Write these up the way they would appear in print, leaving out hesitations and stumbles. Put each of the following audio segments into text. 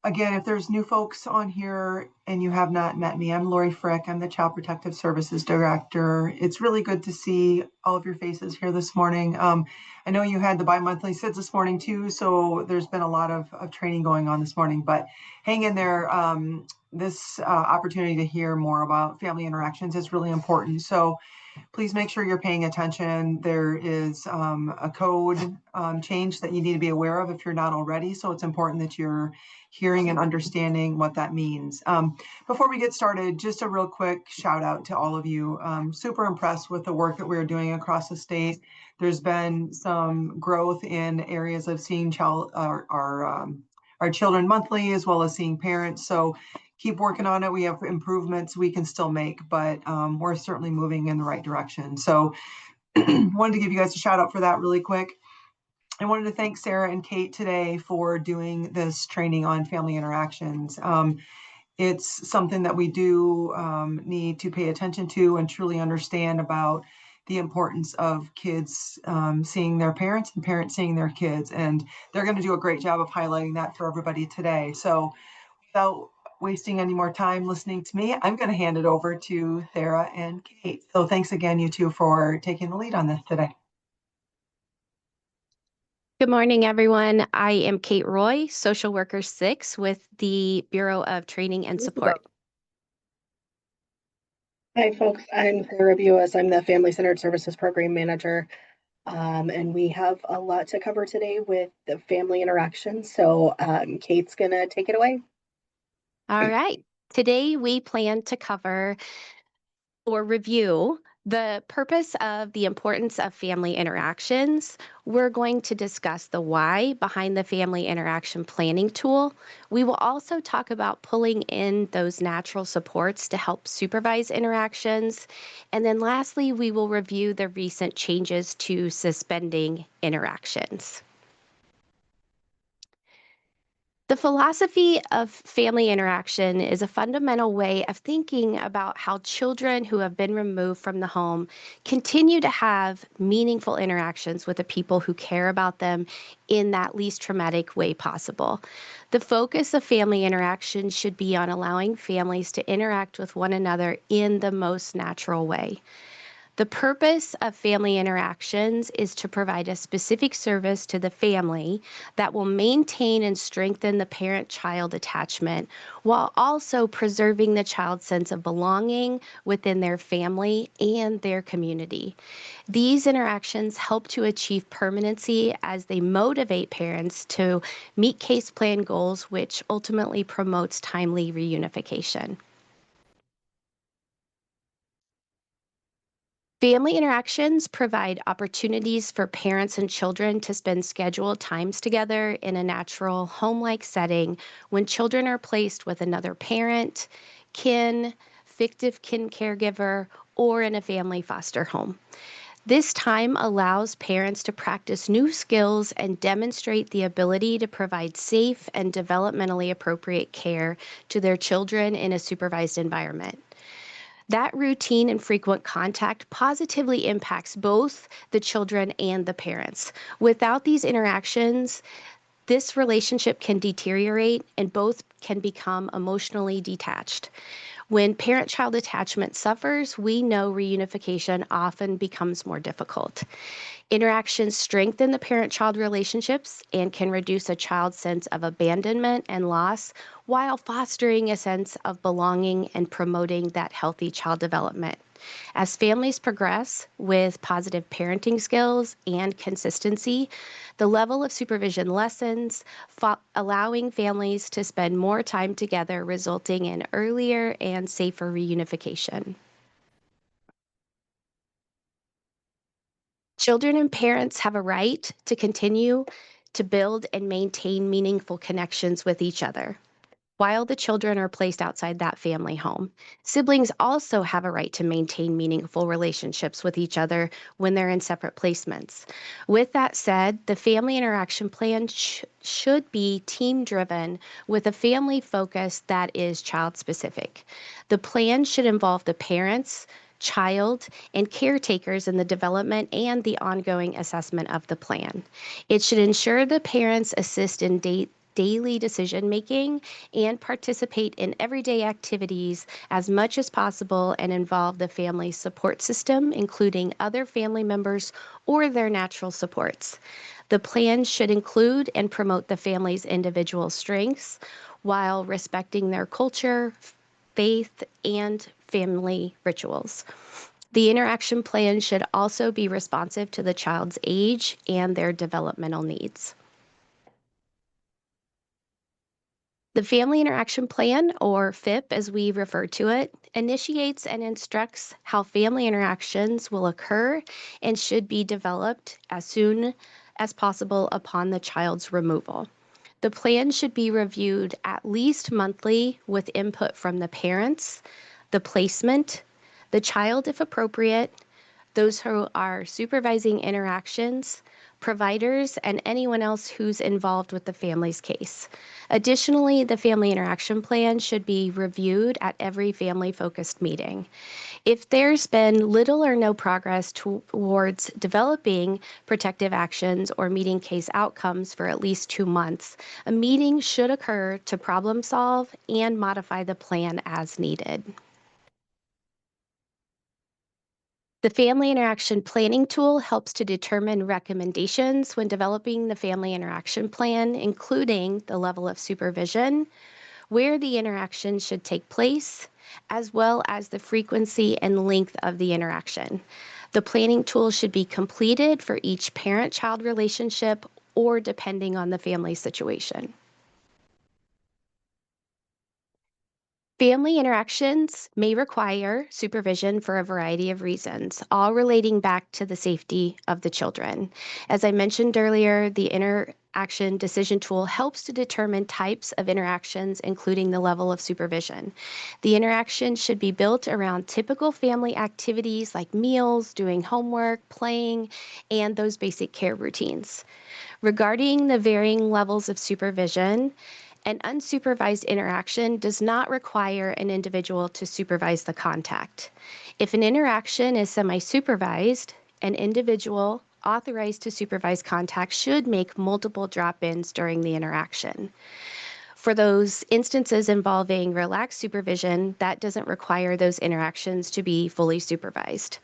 Again, if there's new folks on here and you have not met me, I'm Lori Frick. I'm the Child Protective Services Director. It's really good to see all of your faces here this morning. I know you had the bi-monthly SIDS this morning too, so there's been a lot of training going on this morning, but hang in there. This opportunity to hear more about family interactions is really important. So please make sure you're paying attention. There is a code change that you need to be aware of if you're not already. So it's important that you're hearing and understanding what that means. Before we get started, just a real quick shout out to all of you. Super impressed with the work that we're doing across the state. There's been some growth in areas of seeing our children monthly, as well as seeing parents. So keep working on it. We have improvements we can still make, but we're certainly moving in the right direction. So wanted to give you guys a shout out for that really quick. I wanted to thank Sarah and Kate today for doing this training on family interactions. It's something that we do need to pay attention to and truly understand about the importance of kids seeing their parents and parents seeing their kids. And they're going to do a great job of highlighting that for everybody today. So without wasting any more time listening to me, I'm going to hand it over to Sarah and Kate. So thanks again, you two, for taking the lead on this today. Good morning, everyone. I am Kate Roy, Social Worker 6 with the Bureau of Training and Support. Hi, folks. I'm Sarah Buis. I'm the Family Centered Services Program Manager. And we have a lot to cover today with the family interactions. So Kate's going to take it away. All right. Today, we plan to cover or review the purpose of the importance of family interactions. We're going to discuss the why behind the family interaction planning tool. We will also talk about pulling in those natural supports to help supervise interactions. And then lastly, we will review the recent changes to suspending interactions. The philosophy of family interaction is a fundamental way of thinking about how children who have been removed from the home continue to have meaningful interactions with the people who care about them in that least traumatic way possible. The focus of family interaction should be on allowing families to interact with one another in the most natural way. The purpose of family interactions is to provide a specific service to the family that will maintain and strengthen the parent-child attachment while also preserving the child's sense of belonging within their family and their community. These interactions help to achieve permanency as they motivate parents to meet case plan goals, which ultimately promotes timely reunification. Family interactions provide opportunities for parents and children to spend scheduled times together in a natural home-like setting when children are placed with another parent, kin, fictive kin caregiver, or in a family foster home. This time allows parents to practice new skills and demonstrate the ability to provide safe and developmentally appropriate care to their children in a supervised environment. That routine and frequent contact positively impacts both the children and the parents. Without these interactions, this relationship can deteriorate and both can become emotionally detached. When parent-child attachment suffers, we know reunification often becomes more difficult. Interactions strengthen the parent-child relationships and can reduce a child's sense of abandonment and loss while fostering a sense of belonging and promoting that healthy child development. As families progress with positive parenting skills and consistency, the level of supervision lessens, allowing families to spend more time together, resulting in earlier and safer reunification. Children and parents have a right to continue to build and maintain meaningful connections with each other while the children are placed outside that family home. Siblings also have a right to maintain meaningful relationships with each other when they're in separate placements. With that said, the family interaction plan should be team-driven with a family focus that is child-specific. The plan should involve the parents, child, and caretakers in the development and the ongoing assessment of the plan. It should ensure the parents assist in daily decision making and participate in everyday activities as much as possible and involve the family support system, including other family members or their natural supports. The plan should include and promote the family's individual strengths while respecting their culture, faith, and family rituals. The interaction plan should also be responsive to the child's age and their developmental needs. The Family Interaction Plan, or FIP as we refer to it, initiates and instructs how family interactions will occur and should be developed as soon as possible upon the child's removal. The plan should be reviewed at least monthly with input from the parents, the placement, the child if appropriate, those who are supervising interactions, providers, and anyone else who's involved with the family's case. Additionally, the family interaction plan should be reviewed at every family-focused meeting. If there's been little or no progress towards developing protective actions or meeting case outcomes for at least 2 months, a meeting should occur to problem solve and modify the plan as needed. The Family Interaction Planning Tool helps to determine recommendations when developing the family interaction plan, including the level of supervision, where the interaction should take place, as well as the frequency and length of the interaction. The planning tool should be completed for each parent-child relationship or depending on the family situation. Family interactions may require supervision for a variety of reasons, all relating back to the safety of the children. As I mentioned earlier, the interaction decision tool helps to determine types of interactions, including the level of supervision. The interaction should be built around typical family activities like meals, doing homework, playing, and those basic care routines. Regarding the varying levels of supervision, an unsupervised interaction does not require an individual to supervise the contact. If an interaction is semi-supervised, an individual authorized to supervise contact should make multiple drop-ins during the interaction. For those instances involving relaxed supervision, that doesn't require those interactions to be fully supervised.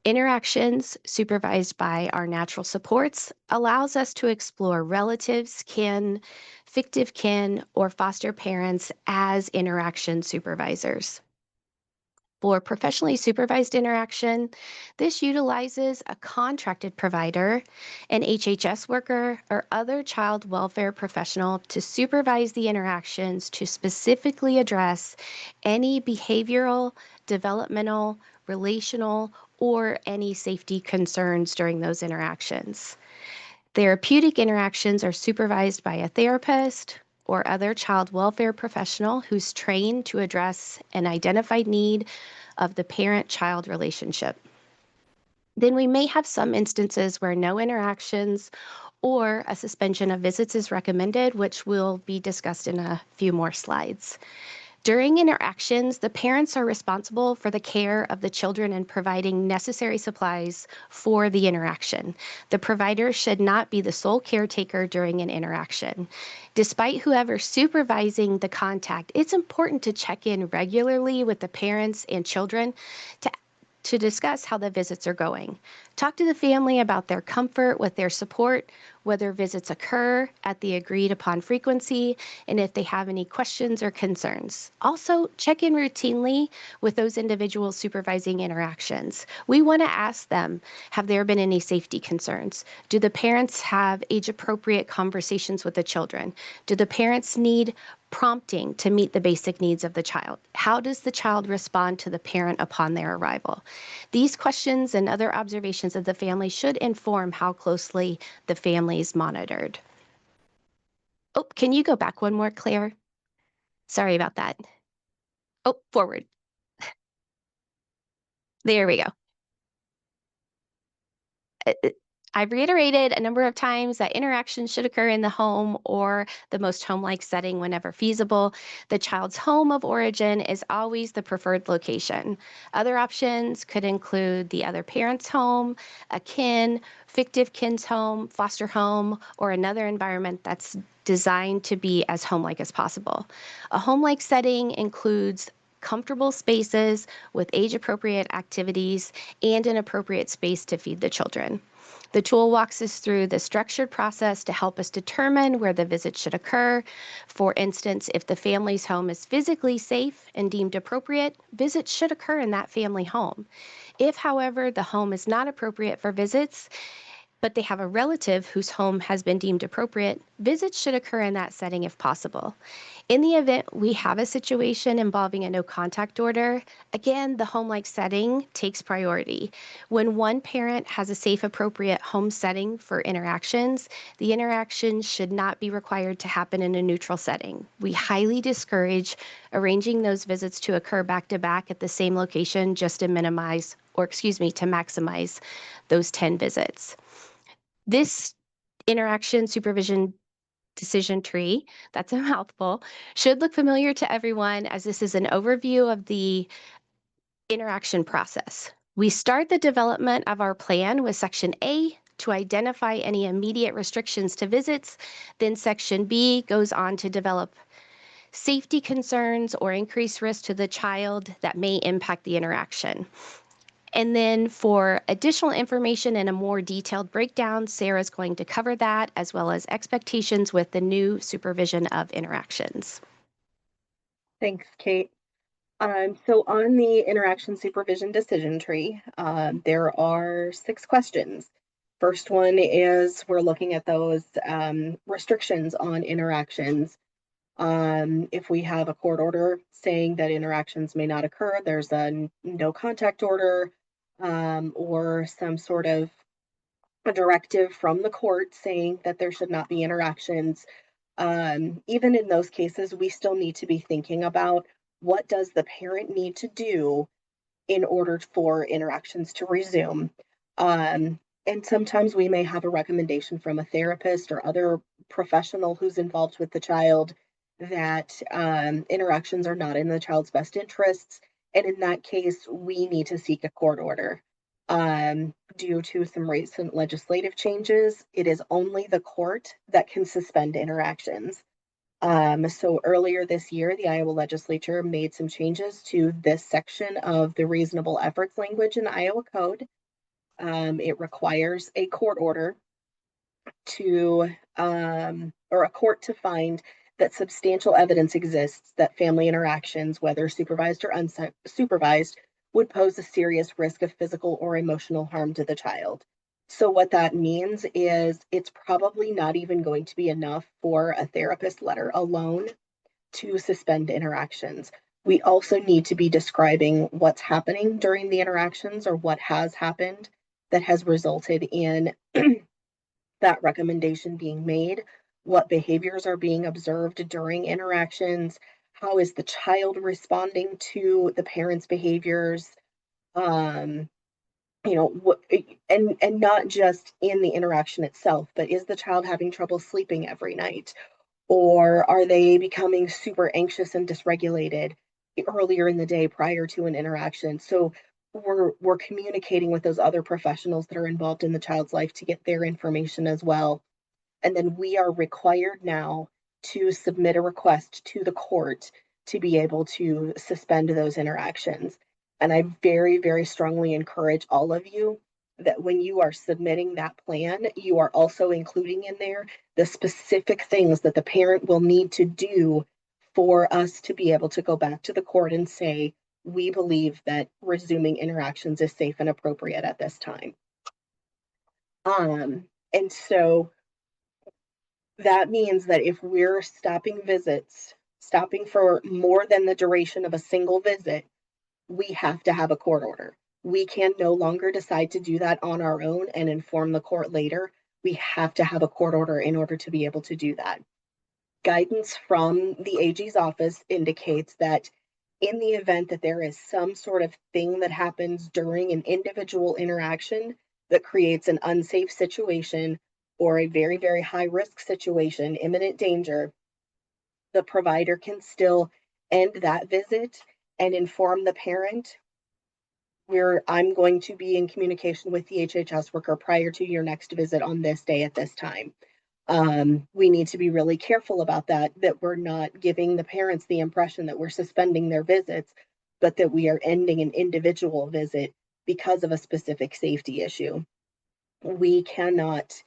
Interactions supervised by our natural supports allows us to explore relatives, kin, fictive kin, or foster parents as interaction supervisors. For professionally supervised interaction, this utilizes a contracted provider, an HHS worker, or other child welfare professional to supervise the interactions to specifically address any behavioral, developmental, relational, or any safety concerns during those interactions. Therapeutic interactions are supervised by a therapist or other child welfare professional who's trained to address an identified need of the parent-child relationship. Then we may have some instances where no interactions or a suspension of visits is recommended, which will be discussed in a few more slides. During interactions, the parents are responsible for the care of the children and providing necessary supplies for the interaction. The provider should not be the sole caretaker during an interaction. Despite whoever's supervising the contact, it's important to check in regularly with the parents and children to discuss how the visits are going. Talk to the family about their comfort with their support, whether visits occur at the agreed upon frequency, and if they have any questions or concerns. Also, check in routinely with those individuals supervising interactions. We want to ask them, have there been any safety concerns? Do the parents have age-appropriate conversations with the children? Do the parents need prompting to meet the basic needs of the child? How does the child respond to the parent upon their arrival? These questions and other observations of the family should inform how closely the family is monitored. Oh, can you go back one more, Claire? Sorry about that. Oh, forward. There we go. I've reiterated a number of times that interactions should occur in the home or the most home-like setting whenever feasible. The child's home of origin is always the preferred location. Other options could include the other parent's home, a kin, fictive kin's home, foster home, or another environment that's designed to be as home-like as possible. A home-like setting includes comfortable spaces with age-appropriate activities and an appropriate space to feed the children. The tool walks us through the structured process to help us determine where the visit should occur. For instance, if the family's home is physically safe and deemed appropriate, visits should occur in that family home. If, however, the home is not appropriate for visits, but they have a relative whose home has been deemed appropriate, visits should occur in that setting if possible. In the event we have a situation involving a no contact order, again, the home-like setting takes priority. When one parent has a safe, appropriate home setting for interactions, the interaction should not be required to happen in a neutral setting. We highly discourage arranging those visits to occur back to back at the same location just to to maximize those 10 visits. This interaction supervision decision tree, that's a mouthful, should look familiar to everyone as this is an overview of the interaction process. We start the development of our plan with Section A to identify any immediate restrictions to visits. Then Section B goes on to develop safety concerns or increased risk to the child that may impact the interaction. And then for additional information and a more detailed breakdown, Sarah's going to cover that as well as expectations with the new supervision of interactions. Thanks, Kate. So on the interaction supervision decision tree, there are 6 questions. First one is we're looking at those restrictions on interactions. If we have a court order saying that interactions may not occur, there's a no contact order or some sort of a directive from the court saying that there should not be interactions. Even in those cases, we still need to be thinking about what does the parent need to do in order for interactions to resume. And sometimes we may have a recommendation from a therapist or other professional who's involved with the child that interactions are not in the child's best interests. And in that case, we need to seek a court order. Due to some recent legislative changes, it is only the court that can suspend interactions. So earlier this year, the Iowa legislature made some changes to this section of the reasonable efforts language in the Iowa Code. It requires a court order to, or a court to find that substantial evidence exists that family interactions, whether supervised or unsupervised, would pose a serious risk of physical or emotional harm to the child. So what that means is it's probably not even going to be enough for a therapist letter alone to suspend interactions. We also need to be describing what's happening during the interactions or what has happened that has resulted in that recommendation being made, what behaviors are being observed during interactions, how is the child responding to the parents' behaviors, um, and not just in the interaction itself, but is the child having trouble sleeping every night? Or are they becoming super anxious and dysregulated earlier in the day prior to an interaction? So we're communicating with those other professionals that are involved in the child's life to get their information as well. And then we are required now to submit a request to the court to be able to suspend those interactions. And I very, very strongly encourage all of you that when you are submitting that plan, you are also including in there the specific things that the parent will need to do for us to be able to go back to the court and say, we believe that resuming interactions is safe and appropriate at this time. And so that means that if we're stopping visits, stopping for more than the duration of a single visit, we have to have a court order. We can no longer decide to do that on our own and inform the court later. We have to have a court order in order to be able to do that. Guidance from the AG's office indicates that in the event that there is some sort of thing that happens during an individual interaction that creates an unsafe situation or a very, very high risk situation, imminent danger, the provider can still end that visit and inform the parent where I'm going to be in communication with the HHS worker prior to your next visit on this day at this time. We need to be really careful about that, that we're not giving the parents the impression that we're suspending their visits, but that we are ending an individual visit because of a specific safety issue. We cannot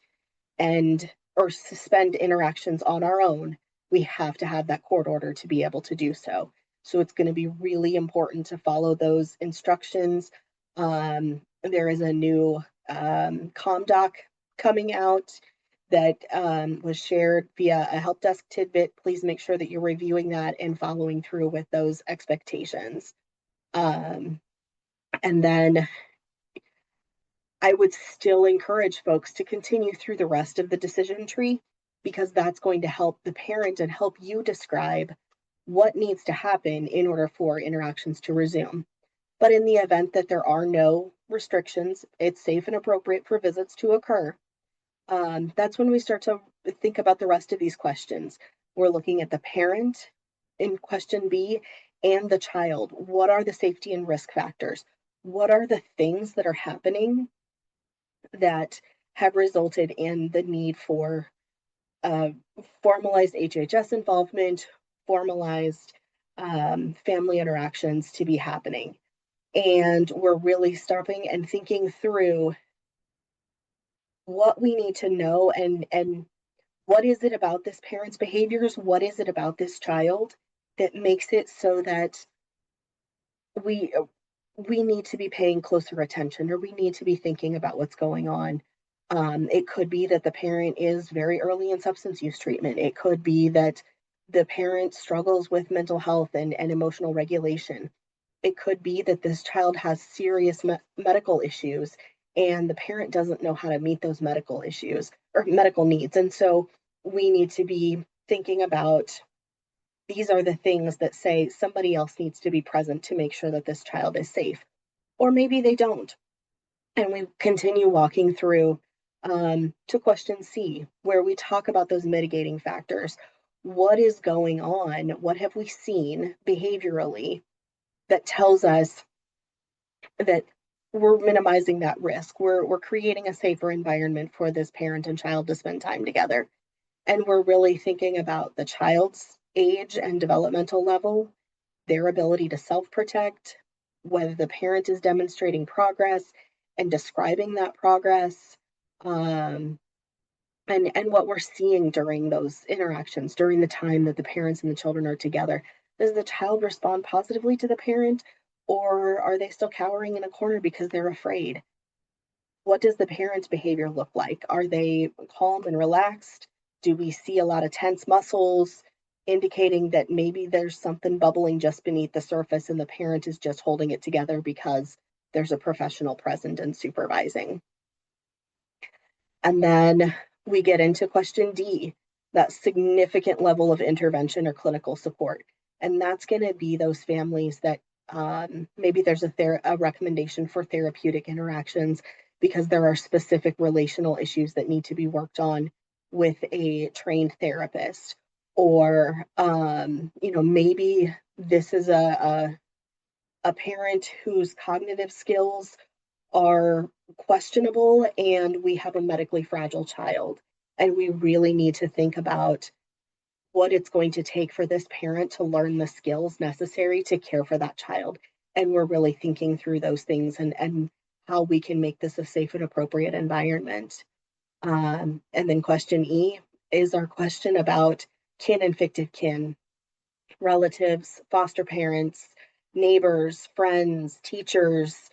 end or suspend interactions on our own. We have to have that court order to be able to do so. So it's going to be really important to follow those instructions. There is a new ComDoc coming out that was shared via a help desk tidbit. Please make sure that you're reviewing that and following through with those expectations. And then I would still encourage folks to continue through the rest of the decision tree, because that's going to help the parent and help you describe what needs to happen in order for interactions to resume. But in the event that there are no restrictions, it's safe and appropriate for visits to occur. That's when we start to think about the rest of these questions. We're looking at the parent in question B and the child. What are the safety and risk factors? What are the things that are happening that have resulted in the need for formalized HHS involvement, formalized family interactions to be happening? And we're really stopping and thinking through what we need to know, and what is it about this parent's behaviors? What is it about this child that makes it so that we we need to be paying closer attention, or we need to be thinking about what's going on? It could be that the parent is very early in substance use treatment. It could be that the parent struggles with mental health and emotional regulation. It could be that this child has serious medical issues and the parent doesn't know how to meet those medical issues or medical needs. And so we need to be thinking about, these are the things that say somebody else needs to be present to make sure that this child is safe. Or maybe they don't. And we continue walking through to question C, where we talk about those mitigating factors. What is going on? What have we seen behaviorally that tells us that we're minimizing that risk? We're creating a safer environment for this parent and child to spend time together. And we're really thinking about the child's age and developmental level, their ability to self-protect, whether the parent is demonstrating progress and describing that progress, um, and what we're seeing during those interactions, during the time that the parents and the children are together. Does the child respond positively to the parent, or are they still cowering in a corner because they're afraid? What does the parent's behavior look like? Are they calm and relaxed? Do we see a lot of tense muscles, indicating that maybe there's something bubbling just beneath the surface and the parent is just holding it together because there's a professional present and supervising? And then we get into question D, that significant level of intervention or clinical support. And that's going to be those families that maybe there's a recommendation for therapeutic interactions because there are specific relational issues that need to be worked on with a trained therapist. Or, maybe this is a parent whose cognitive skills are questionable and we have a medically fragile child. And we really need to think about what it's going to take for this parent to learn the skills necessary to care for that child. And we're really thinking through those things and how we can make this a safe and appropriate environment. And then question E is our question about kin and fictive kin, relatives, foster parents, neighbors, friends, teachers.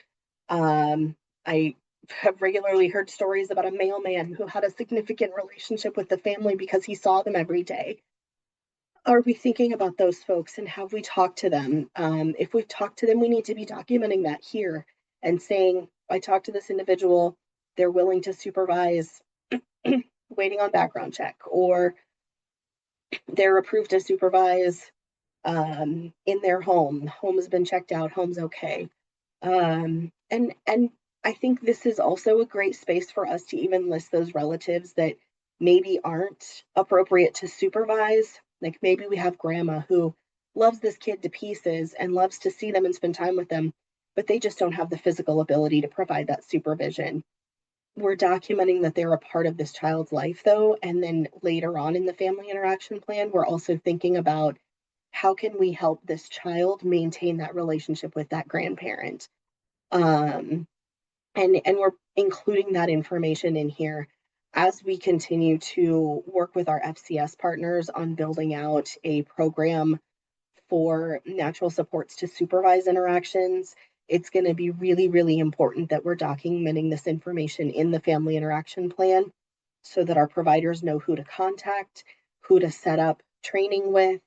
I have regularly heard stories about a mailman who had a significant relationship with the family because he saw them every day. Are we thinking about those folks and have we talked to them? If we've talked to them, we need to be documenting that here and saying, I talked to this individual, they're willing to supervise, waiting on background check, or they're approved to supervise in their home. Home has been checked out, home's okay. And I think this is also a great space for us to even list those relatives that maybe aren't appropriate to supervise. Like maybe we have grandma who loves this kid to pieces and loves to see them and spend time with them, but they just don't have the physical ability to provide that supervision. We're documenting that they're a part of this child's life, though, and then later on in the family interaction plan, we're also thinking about how can we help this child maintain that relationship with that grandparent. Um, and we're including that information in here as we continue to work with our FCS partners on building out a program for natural supports to supervise interactions. It's going to be really, really important that we're documenting this information in the family interaction plan so that our providers know who to contact, who to set up training with,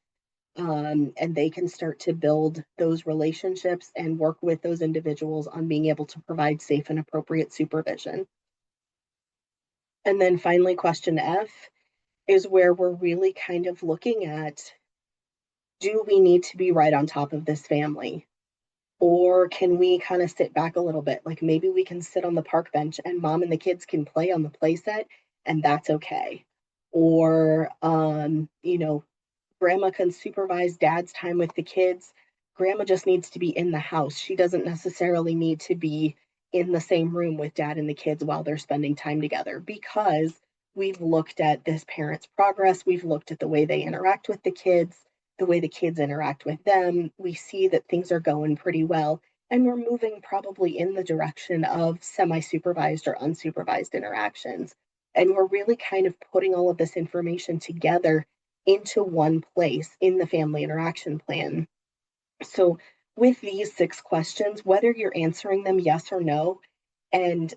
and they can start to build those relationships and work with those individuals on being able to provide safe and appropriate supervision. And then finally, question F is where we're really kind of looking at, do we need to be right on top of this family? Or can we kind of sit back a little bit? Like maybe we can sit on the park bench and mom and the kids can play on the play set and that's okay. Or, grandma can supervise dad's time with the kids. Grandma just needs to be in the house. She doesn't necessarily need to be in the same room with dad and the kids while they're spending time together because we've looked at this parent's progress. We've looked at the way they interact with the kids, the way the kids interact with them. We see that things are going pretty well. And we're moving probably in the direction of semi supervised or unsupervised interactions. And we're really kind of putting all of this information together into one place in the family interaction plan. So, with these 6 questions, whether you're answering them yes or no, and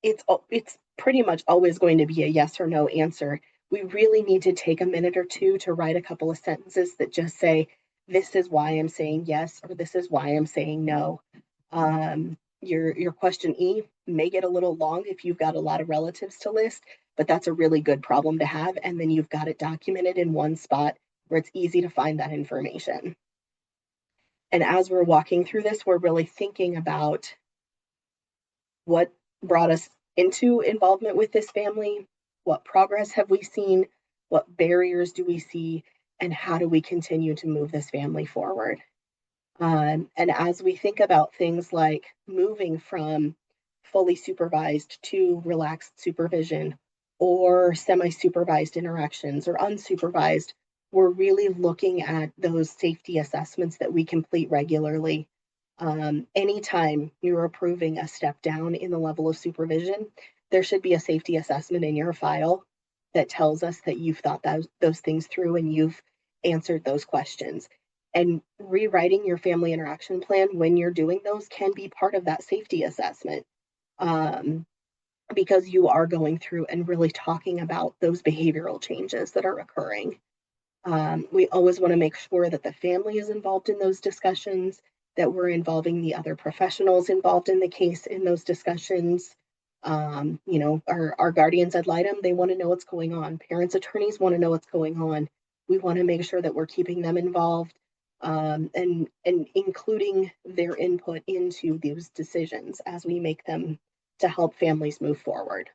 it's pretty much always going to be a yes or no answer. We really need to take a minute or two to write a couple of sentences that just say, "This is why I'm saying yes," or "This is why I'm saying no." Your question E may get a little long if you've got a lot of relatives to list, but that's a really good problem to have. And then you've got it documented in one spot where it's easy to find that information. And as we're walking through this, we're really thinking about what brought us into involvement with this family, what progress have we seen, what barriers do we see, and how do we continue to move this family forward. And as we think about things like moving from fully supervised to relaxed supervision or semi supervised interactions or unsupervised, we're really looking at those safety assessments that we complete regularly. Anytime you're approving a step down in the level of supervision, there should be a safety assessment in your file that tells us that you've thought those things through and you've answered those questions. And rewriting your family interaction plan when you're doing those can be part of that safety assessment, um, because you are going through and really talking about those behavioral changes that are occurring. We always want to make sure that the family is involved in those discussions, that we're involving the other professionals involved in the case in those discussions. Our guardians ad litem, they want to know what's going on. Parents' attorneys want to know what's going on. We want to make sure that we're keeping them involved, and including their input into these decisions as we make them to help families move forward.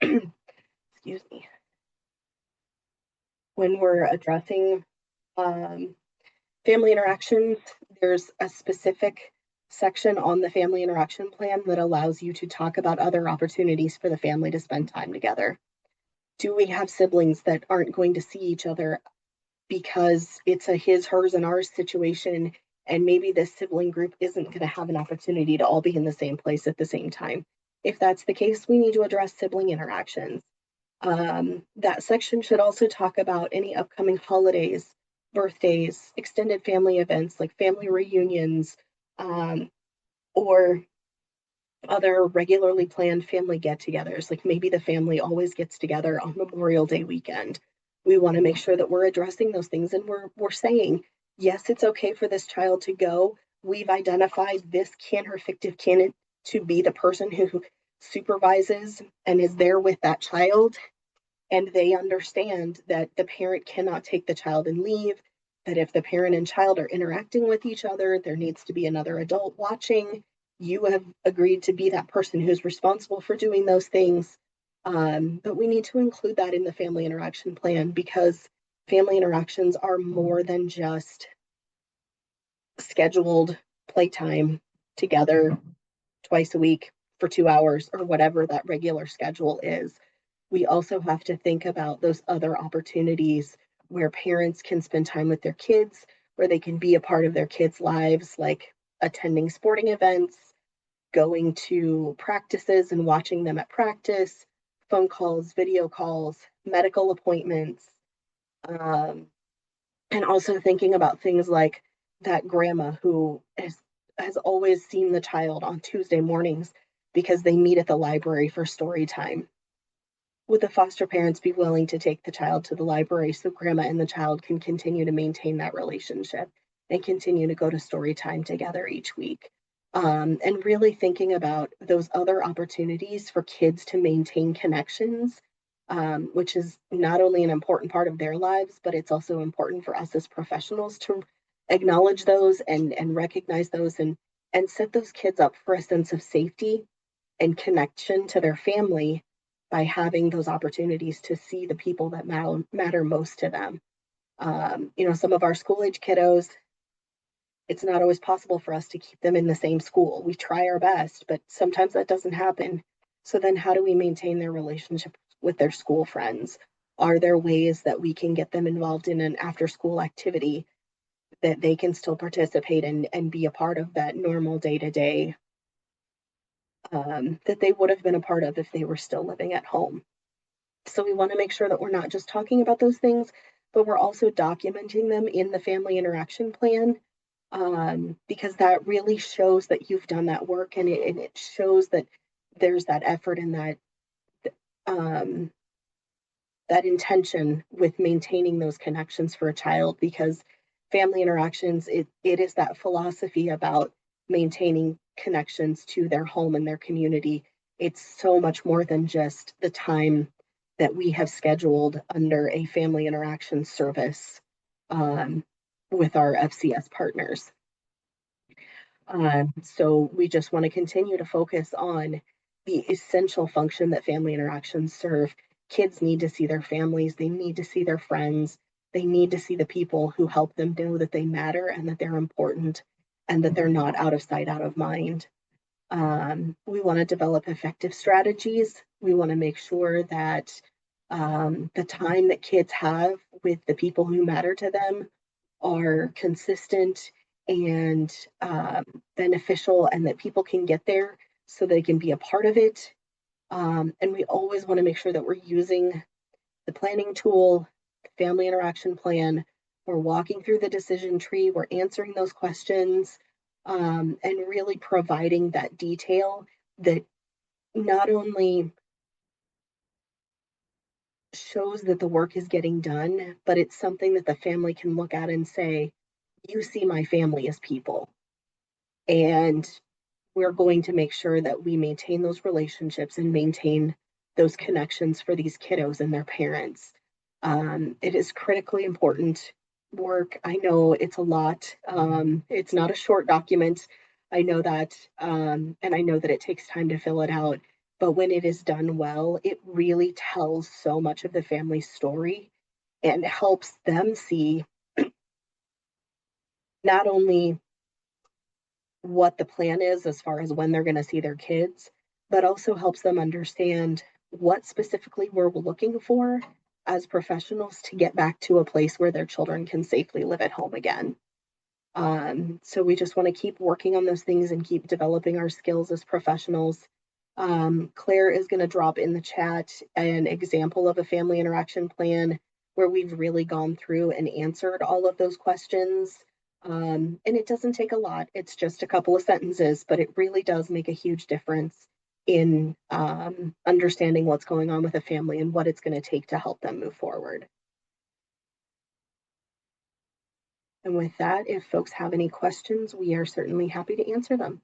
Excuse me. When we're addressing family interactions, there's a specific section on the family interaction plan that allows you to talk about other opportunities for the family to spend time together. Do we have siblings that aren't going to see each other because it's a his, hers, and ours situation, and maybe this sibling group isn't going to have an opportunity to all be in the same place at the same time? If that's the case, we need to address sibling interactions. That section should also talk about any upcoming holidays, birthdays, extended family events like family reunions, or other regularly planned family get-togethers. Like maybe the family always gets together on Memorial Day weekend. We want to make sure that we're addressing those things and we're saying, yes, it's okay for this child to go. We've identified this or fictive candidate to be the person who supervises and is there with that child. And they understand that the parent cannot take the child and leave, that if the parent and child are interacting with each other, there needs to be another adult watching. you have agreed to be that person who's responsible for doing those things. But we need to include that in the family interaction plan because family interactions are more than just scheduled playtime together twice a week for 2 hours or whatever that regular schedule is. We also have to think about those other opportunities where parents can spend time with their kids, where they can be a part of their kids' lives, like attending sporting events, going to practices and watching them at practice, phone calls, video calls, medical appointments, um, and also thinking about things like that grandma who has always seen the child on Tuesday mornings because they meet at the library for story time. Would the foster parents be willing to take the child to the library so grandma and the child can continue to maintain that relationship and continue to go to story time together each week? And really thinking about those other opportunities for kids to maintain connections, which is not only an important part of their lives, but it's also important for us as professionals to acknowledge those and recognize those and set those kids up for a sense of safety and connection to their family by having those opportunities to see the people that matter most to them. Some of our school age kiddos, it's not always possible for us to keep them in the same school. We try our best, but sometimes that doesn't happen. So then how do we maintain their relationship with their school friends? Are there ways that we can get them involved in an after school activity that they can still participate in and be a part of that normal day to day that they would have been a part of if they were still living at home? So we want to make sure that we're not just talking about those things, but we're also documenting them in the family interaction plan, because that really shows that you've done that work and it shows that there's that effort and um, that intention with maintaining those connections for a child because family interactions, it is that philosophy about maintaining connections to their home and their community. It's so much more than just the time that we have scheduled under a family interaction service um, with our FCS partners. So we just want to continue to focus on the essential function that family interactions serve. Kids need to see their families, they need to see their friends, they need to see the people who help them know that they matter and that they're important and that they're not out of sight, out of mind. We want to develop effective strategies. We want to make sure that the time that kids have with the people who matter to them are consistent and beneficial and that people can get there so they can be a part of it. And we always want to make sure that we're using the planning tool, family interaction plan. We're walking through the decision tree, we're answering those questions, and really providing that detail that not only shows that the work is getting done, but it's something that the family can look at and say, you see my family as people. And we're going to make sure that we maintain those relationships and maintain those connections for these kiddos and their parents. It is critically important work. I know it's a lot. It's not a short document. I know that, and I know that it takes time to fill it out. But when it is done well, it really tells so much of the family's story and helps them see not only what the plan is as far as when they're going to see their kids, but also helps them understand what specifically we're looking for as professionals to get back to a place where their children can safely live at home again. So we just want to keep working on those things and keep developing our skills as professionals. Claire is going to drop in the chat an example of a family interaction plan where we've really gone through and answered all of those questions. And it doesn't take a lot. It's just a couple of sentences, but it really does make a huge difference in understanding what's going on with a family and what it's going to take to help them move forward. And with that, if folks have any questions, we are certainly happy to answer them.